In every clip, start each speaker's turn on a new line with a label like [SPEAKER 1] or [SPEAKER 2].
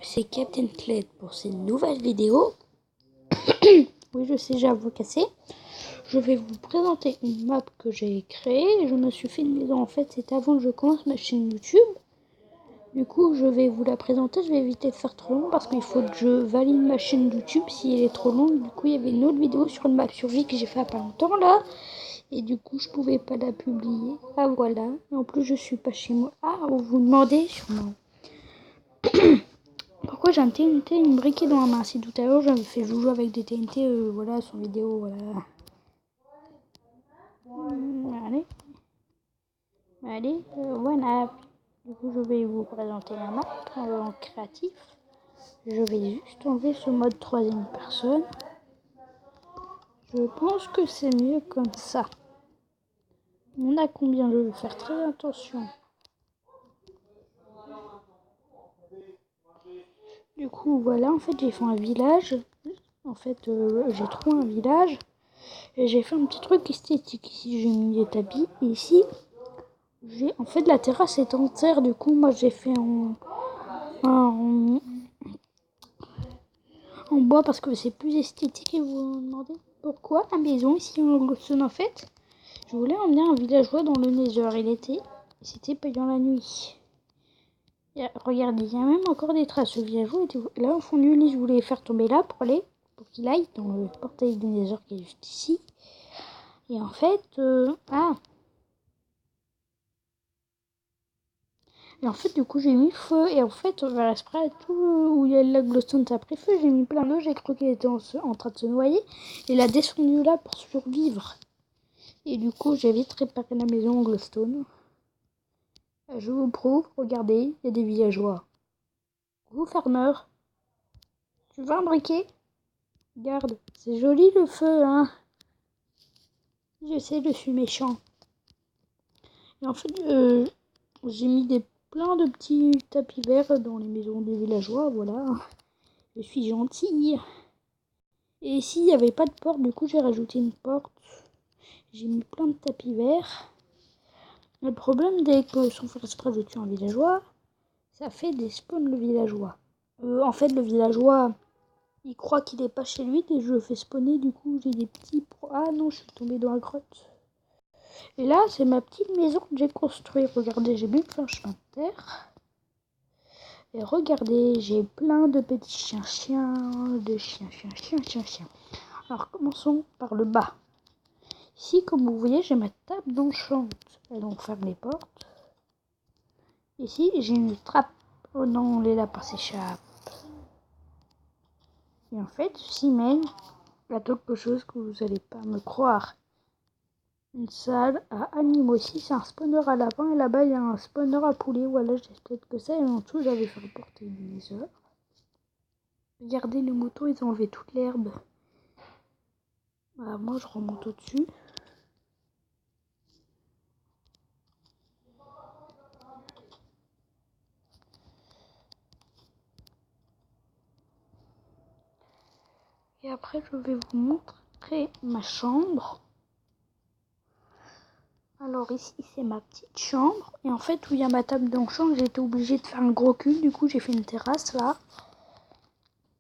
[SPEAKER 1] C'est Captain Cled pour cette nouvelle vidéo. Oui, je sais, j'ai à vous casser. Je vais vous présenter une map que j'ai créée. Je me suis fait une maison, en fait, c'était avant que je commence ma chaîne YouTube. Du coup, je vais vous la présenter. Je vais éviter de faire trop long parce qu'il faut que je valide ma chaîne YouTube si elle est trop longue. Du coup, il y avait une autre vidéo sur une map survie que j'ai fait il n'y a pas longtemps là. Et du coup, je pouvais pas la publier. Ah voilà. Et en plus, je suis pas chez moi. Ah, vous vous demandez sûrement. Pourquoi j'ai un TNT, une briquet dans la main? Si tout à l'heure j'avais fait jouer avec des TNT, voilà, sur vidéo, voilà. Allez, voilà. Du coup, je vais vous présenter la map en créatif. Je vais juste enlever ce mode troisième personne. Je pense que c'est mieux comme ça. On a combien? Je vais faire très attention. Du coup, voilà, en fait, j'ai fait un village. En fait, j'ai trouvé un village. Et j'ai fait un petit truc esthétique. Ici, j'ai mis des tapis. Et ici, en fait, la terrasse est en terre. Du coup, moi, j'ai fait en bois parce que c'est plus esthétique. Et vous vous demandez pourquoi la maison ici en Glowstone, en fait. Je voulais emmener un villageois dans le Nether. C'était payant la nuit. Regardez, il y a même encore des traces. Le villageois était là au fond du lit. Je voulais faire tomber là pour qu'il aille dans le portail du Nether qui est juste ici. Et en fait, et en fait, du coup, j'ai mis feu. Et en fait, vers l'esprit, tout où il y a la glowstone, ça a pris feu. J'ai mis plein d'eau. J'ai cru qu'elle était en train de se noyer. Et elle a descendu là pour survivre. Et du coup, j'ai vite réparé la maison en glowstone. Je vous prouve. Regardez, il y a des villageois. Vous, farmer, tu veux un briquet? Regarde, c'est joli le feu, hein. Je sais, je suis méchant. Et en fait, j'ai mis plein de petits tapis verts dans les maisons des villageois. Voilà. Je suis gentille. Et ici, il n'y avait pas de porte, du coup, j'ai rajouté une porte. J'ai mis plein de tapis verts. Le problème, dès que son frère se tue un villageois, ça fait des spawns le villageois. En fait, le villageois, il croit qu'il n'est pas chez lui, et je le fais spawner, du coup, j'ai des petits... Ah non, je suis tombée dans la grotte. Et là, c'est ma petite maison que j'ai construite. Regardez, j'ai mis plein de chemin de terre. Et regardez, j'ai plein de petits chiens. Alors, commençons par le bas. Ici, comme vous voyez, j'ai ma table d'enchant. Et donc, ferme les portes. Ici, j'ai une trappe. Oh non, les lapins s'échappent. Et en fait, ceci mène à quelque chose que vous n'allez pas me croire. Une salle à animaux. Ici, c'est un spawner à lapin. Et là-bas, il y a un spawner à poulet. Voilà, j'ai peut-être que ça. Et en dessous, j'avais fait reporter une heures. Regardez, les moutons, ils ont enlevé toute l'herbe. Voilà, moi, je remonte au-dessus. Et après, je vais vous montrer ma chambre. Alors ici, c'est ma petite chambre. Et en fait, où il y a ma table d'enchant, j'étais obligée de faire un gros cul. Du coup, j'ai fait une terrasse là.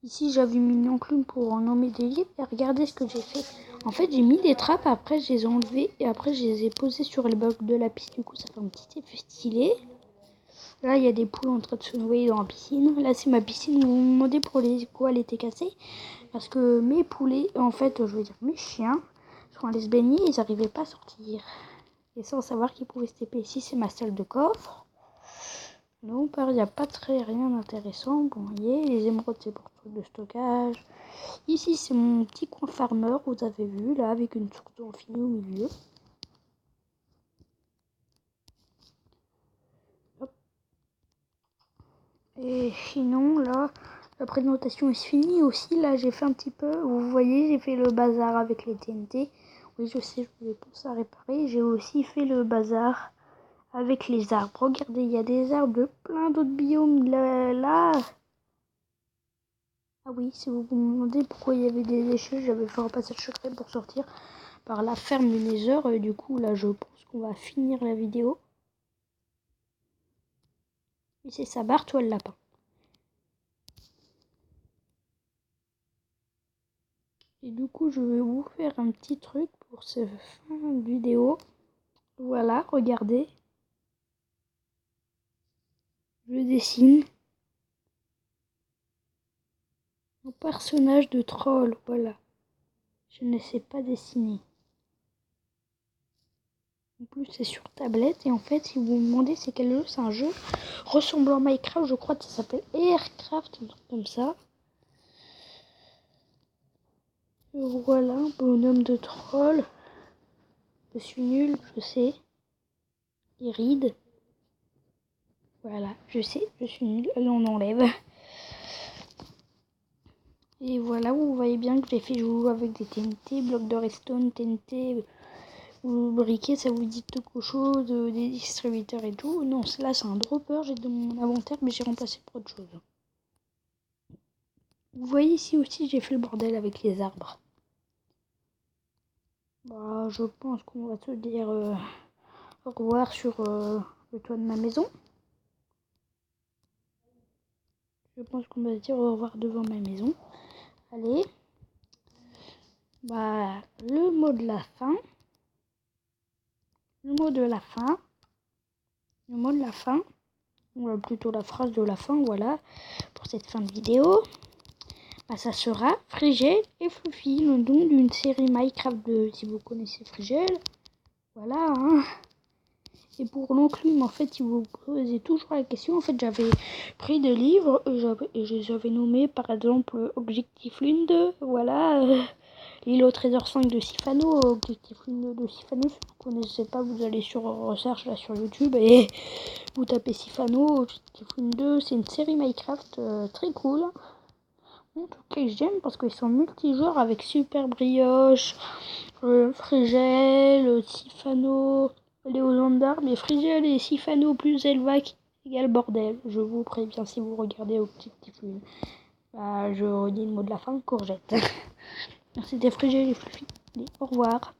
[SPEAKER 1] Ici, j'avais mis une enclume pour en nommer des livres. Et regardez ce que j'ai fait. En fait, j'ai mis des trappes. Après, je les ai enlevées. Et après, je les ai posées sur les blocs de la piscine. Du coup, ça fait un petit effet stylé. Là, il y a des poules en train de se noyer dans la piscine. Là, c'est ma piscine. Vous me demandez pour quoi elle était cassée. Parce que mes poulets, en fait, je veux dire mes chiens, quand on allait se baigner, ils n'arrivaient pas à sortir. Et sans savoir qu'ils pouvaient se TP. Ici, c'est ma salle de coffre. Donc, il n'y a pas rien d'intéressant. Bon, vous voyez, les émeraudes, c'est pour truc de stockage. Ici, c'est mon petit coin farmer, vous avez vu, là, avec une source d'eau infinie au milieu. Hop. Et sinon, là, la présentation est finie aussi. Là, j'ai fait un petit peu, vous voyez, j'ai fait le bazar avec les TNT. Oui, je sais, je voulais penser à réparer. J'ai aussi fait le bazar avec les arbres. Regardez, il y a des arbres de plein d'autres biomes là. Ah oui, si vous vous demandez pourquoi il y avait des échelles, j'avais fait un passage secret pour sortir par la ferme du Nether. Et du coup, là, je pense qu'on va finir la vidéo. Et c'est ça, barre-toi le lapin. Et du coup, je vais vous faire un petit truc pour ce fin de vidéo. Voilà, regardez. Je dessine un personnage de troll, voilà. Je ne sais pas dessiner. En plus, c'est sur tablette. Et en fait, si vous me demandez c'est quel jeu, c'est un jeu ressemblant à Minecraft. Je crois que ça s'appelle Aircraft, un truc comme ça. Et voilà, un bonhomme de troll. Je suis nul, je sais. Il ride. Voilà, je sais, je suis nul. Allez, on enlève. Et voilà, vous voyez bien que j'ai fait jouer avec des TNT, blocs de redstone, TNT, ou briquet, ça vous dit quelque chose, des distributeurs et tout. Non, là c'est un dropper, j'ai dans mon inventaire, mais j'ai remplacé pour autre chose. Vous voyez ici aussi, j'ai fait le bordel avec les arbres. Bah, je pense qu'on va se dire au revoir sur le toit de ma maison. Je pense qu'on va se dire au revoir devant ma maison. Allez. Bah, le mot de la fin. Le mot de la fin. Le mot de la fin. Ou plutôt la phrase de la fin, voilà. Pour cette fin de vidéo. Bah, ça sera Frigel et Fluffy, le nom d'une série Minecraft si vous connaissez Frigel. Voilà, hein. Et pour l'enclume, en fait, si vous posez toujours la question, en fait, j'avais pris des livres et je les avais nommés, par exemple, Objectif Lune 2, voilà, L'île au trésor 5 de Sifano, Objectif Lune 2 de Sifano, si vous ne connaissez pas, vous allez sur recherche là sur YouTube et vous tapez Sifano, Objectif Lune 2, c'est une série Minecraft très cool. En tout cas, j'aime parce qu'ils sont multijoueurs avec Super Brioche, Frigel, Sifano, Léolanda, mais Frigel et Sifano plus Elvac égale bordel. Je vous préviens si vous regardez au petit film. Bah, je redis le mot de la fin, courgette. C'était Frigel et Fluffy. Au revoir.